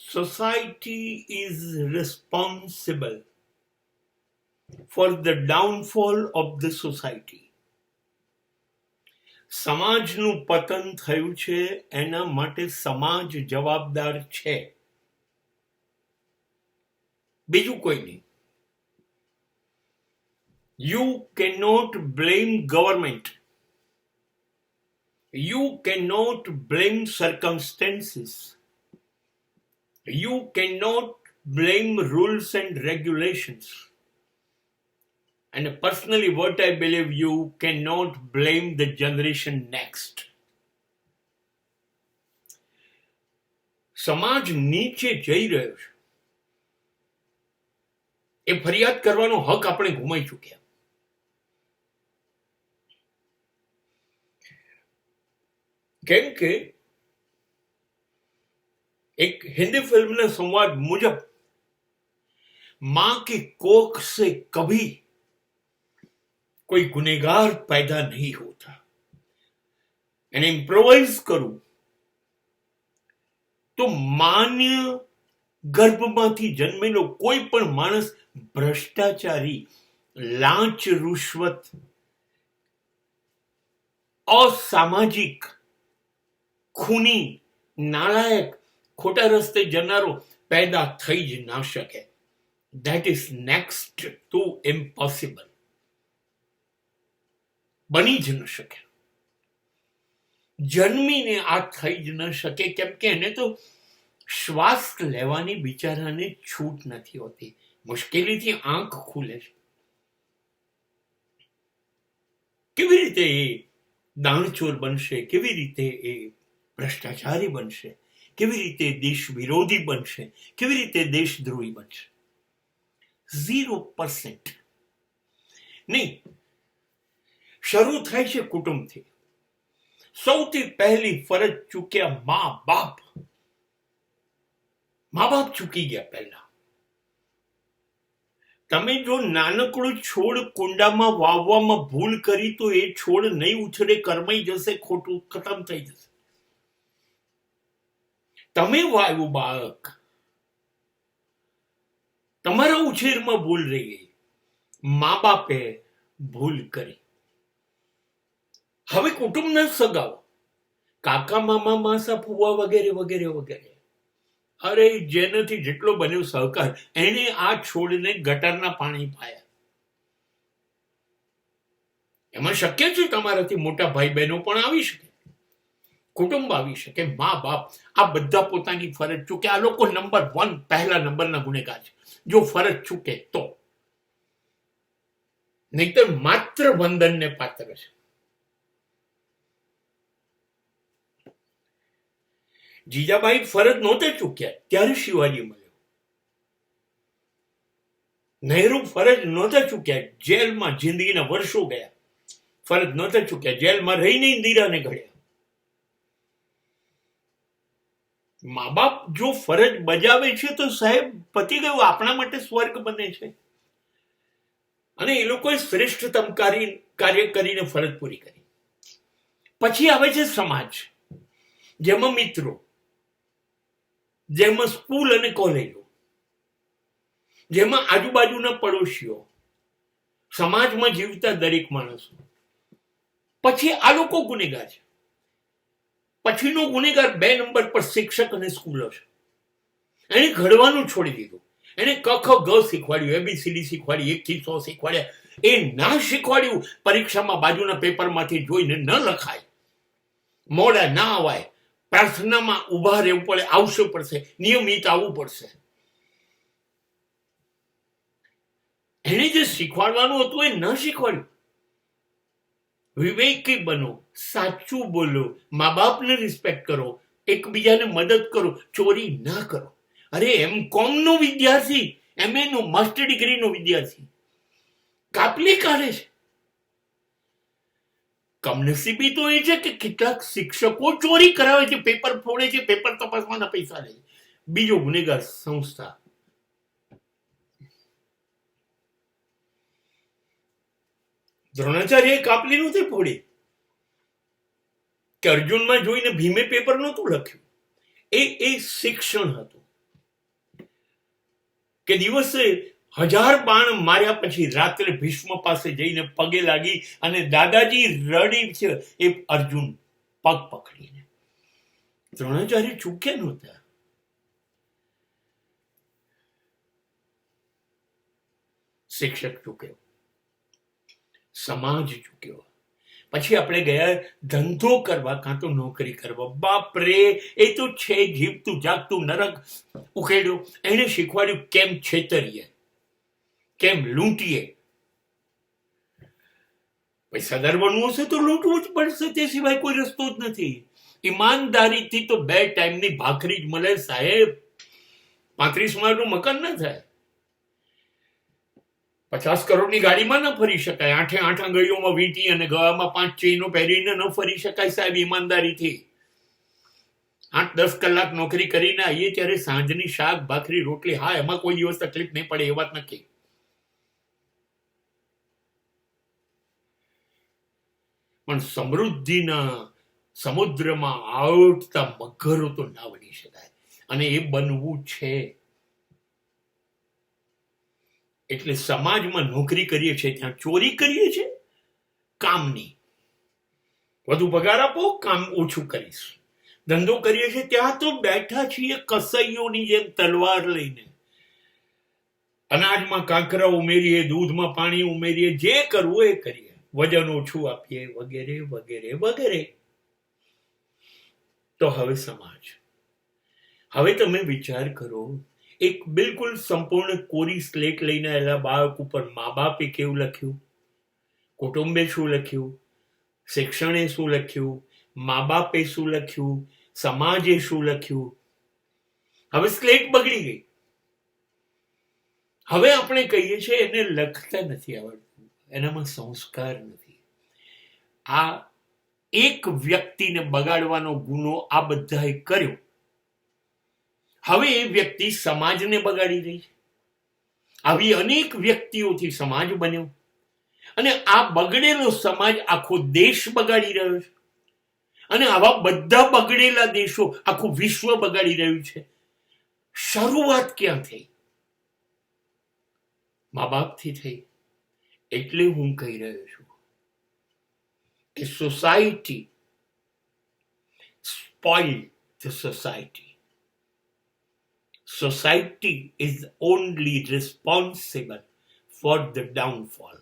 Society is responsible for the downfall of the society. સમાજનું પતન થયું છે એના માટે સમાજ જવાબદાર છે, બીજું કોઈ નહીં. You cannot blame government. You cannot blame circumstances. You cannot blame rules and regulations. And personally, what I believe, you cannot blame the generation next. સમાજ નીચે જઈ રહ્યો છે એ ફરિયાદ કરવાનો હક આપણે ગુમાવી ચૂક્યા. કેમ કે એક हिंदी फिल्म संवाद मुजब मां की कोख से कभी कोई गुनेगार पैदा नहीं होता. એને ઇમ્પ્રોવાઇઝ કરું તો માન્ય ગર્ભમાંથી જન્મેલો કોઈ પણ માણસ ભ્રષ્ટાચારી, લાંચ રૂશ્વત, અસામાજિક, ખૂની, નાલાયક, ખોટા રસ્તે જનારો પેદા થઈ જ ના શકે. That is next to impossible. બની જ ન શકે, જન્મીને આ થઈ જ ન શકે. કેમ કે એને તો શ્વાસ લેવાની બિચારાને છૂટ નથી હોતી, મુશ્કેલીથી આંખ ખુલે છે. કેવી રીતે એ દાણચોર બનશે, કેવી રીતે એ ભ્રષ્ટાચારી બનશે, કેવી રીતે દેશ વિરોધી બનશે, કેવી રીતે દેશદ્રોહી બનશે? 0% નહીં. શરૂ થાય છે કુટુંબથી. સૌથી પહેલી ફરજ ચૂક્યા મા બાપ. મા બાપ ચૂકી ગયા પહેલા. તમે જો નાનકડો છોડ કુંડામાં વાવવામાં ભૂલ કરી તો એ છોડ નહીં ઉછળે, કરમાઈ જશે, ખોટું ખતમ થઈ જશે. તમે વાવ્યું બાળક, તમારા ઉછેરમાં ભૂલ રહી ગઈ, મા બાપે ભૂલ કરી. હવે કુટુંબના સગાઓ, કાકા, મામા, માસા, ફુવા વગેરે વગેરે વગેરે, અરે જેનાથી જેટલો બન્યો સહકાર, એને આ છોડને ગટરના પાણી પાયા. એમાં શક્ય છે તમારાથી મોટા ભાઈ બહેનો પણ આવી શકે, કુટુંબ આવી શકે, મા બાપ, આ બધા પોતાની ફરજ ચૂકે. આ લોકો નંબર 1 પહેલા નંબરના ગુનેગાર છે જો ફરજ ચૂકે તો. નહીતર માત્ર વંદનને પાત્ર છે. જીજાબાઈ ફરજ નહોતા ચૂક્યા ત્યારે શિવાજી મળ્યો. નહેરુ ફરજ નહોતા ચૂક્યા, જેલમાં જિંદગીના વર્ષો ગયા, ફરજ નહોતા ચૂક્યા, જેલમાં રહીને ઇન્દિરાને ઘડ્યા. મા બાપ જો ફરજ બજાવે છે તો સાહેબ પતી ગયું, આપણા માટે સ્વર્ગ બને છે. અને એ લોકોએ શ્રેષ્ઠતમ કાર્ય કરીને ફરજ પૂરી કરી. પછી આવે છે સમાજ, જેમાં મિત્રો, જેમાં સ્કૂલ અને કોલેજો, જેમાં આજુબાજુના પડોશીઓ, સમાજમાં જીવતા દરેક માણસો. પછી આ લોકો ગુનેગાર છે. પછીનો ગુનેગાર 2 નંબર પર શિક્ષક અને સ્કૂલો છે. એને ઘડવાનું છોડી દીધું. એને ક ખ ગ શીખવાડ્યું, ABCD શીખવાડી, 1 થી 100 શીખવાડ્યા. એ ના શીખવાડ્યું, પરીક્ષામાં બાજુના પેપરમાંથી જોઈને ન લખાય, મોડા ના અવાય, પ્રાર્થનામાં ઉભા રહેવું પડે, આવવું પડશે, નિયમિત આવવું પડશે. એને જે શીખવાડવાનું હતું એ ન શીખવાડ્યું. વિવેકી બનો, સાચું બોલો, મા બાપને રિસ્પેક્ટ કરો, એકબીજાને મદદ કરો, ચોરી ના કરો. અરે M.Com નો વિદ્યાર્થી, MA નો માસ્ટર ડિગ્રીનો વિદ્યાર્થી કાપલી કાઢે છે. કમનસીબી તો એ છે કે કેટલાક શિક્ષકો ચોરી કરાવે છે, પેપર ફોડે છે, પેપર તપાસવાના પૈસા લે છે. બીજો ગુનેગાર સંસ્થા. દ્રોણાચાર્ય કાપલી નહોતી ફોડી કે અર્જુનમાં જોઈને ભીમે પેપર નહોતું લખ્યું. એ શિક્ષણ હતું. કે દિવસે 1000 બાણ માર્યા પછી રાત્રે ભીષ્મ પાસે જઈને પગે લાગી અને દાદાજી રડી છે એ અર્જુન પગ પકડીને. દ્રોણાચાર્ય ચૂક્યા નહોતા. શિક્ષક ચૂક્યો, સમાજ ચૂક્યો. પછી આપણે ગયા ધંધો કરવા કાં તો નોકરી કરવા. બાપ રે, એ તો છે જીવતું જાગતું નરક ઉકેડ્યો. એને શીખવાડ્યું કેમ છેતરીએ, કેમ લૂંટીએ. પૈસાદાર બનવું હશે તો લૂંટવું જ પડશે, તે સિવાય કોઈ રસ્તો જ નથી. ઈમાનદારીથી તો 2 ટાઈમની ભાખરી જ મળે સાહેબ. 35 માળનું મકાન ના થાય. 50 કરોડની ગાડીમાં ન ફરી શકાય. 8 આંગળીઓમાં વીંટી અને ગળામાં 5 ચેઇનો પહેરીને ન ફરી શકાય સાહેબ ઈમાનદારીથી. 8-10 કલાક નોકરી કરીને આવીએ ત્યારે સાંજની શાક ભાખરી રોટલી, હા એમાં કોઈ દિવસ તકલીફ નહીં પડે એ વાત નક્કી. પણ સમૃદ્ધિના સમુદ્રમાં આવતા મગરો તો ના બની શકાય, અને એ બનવું છે. એટલે સમાજમાં નોકરી કરીએ છીએ ત્યાં ચોરી કરીએ છીએ કામની. વધુ પગાર આપો, કામ ઓછું કરીશ. ધંધો કરીએ છીએ ત્યાં તો બેઠા છીએ કસાઈઓની જેમ તલવાર લઈને. અનાજમાં કાંકરા ઉમેરીએ, દૂધમાં પાણી ઉમેરીએ, જે કરવું એ કરીએ, વજન ઓછું આપીએ, વગેરે વગેરે વગેરે. તો હવે સમાજ. હવે તમે વિચાર કરો, એક બિલકુલ સંપૂર્ણ કોરી સ્લેટ લઈને આવેલા બાળક ઉપર મા બાપે કેવું લખ્યું, કુટુંબે શું લખ્યું, શિક્ષણે શું લખ્યું, મા બાપે શું લખ્યું, સમાજે શું લખ્યું. હવે સ્લેટ બગડી ગઈ. હવે આપણે કહીએ છીએ એને લખતા નથી આવડતું, એનામાં સંસ્કાર નથી. આ એક વ્યક્તિને બગાડવાનો ગુનો આ બધાએ કર્યો. હવે એ વ્યક્તિ સમાજને બગાડી રહી છે. આવી અનેક વ્યક્તિઓથી સમાજ બન્યો, અને આ બગડેલો સમાજ આખો દેશ બગાડી રહ્યો છે. અને આવા બધા બગડેલા દેશો આખું વિશ્વ બગાડી રહ્યું છે. શરૂઆત ક્યાં થઈ? મા બાપથી થઈ. એટલે હું કહી રહ્યો છું કે society spoiled the society. Society is only responsible for the downfall.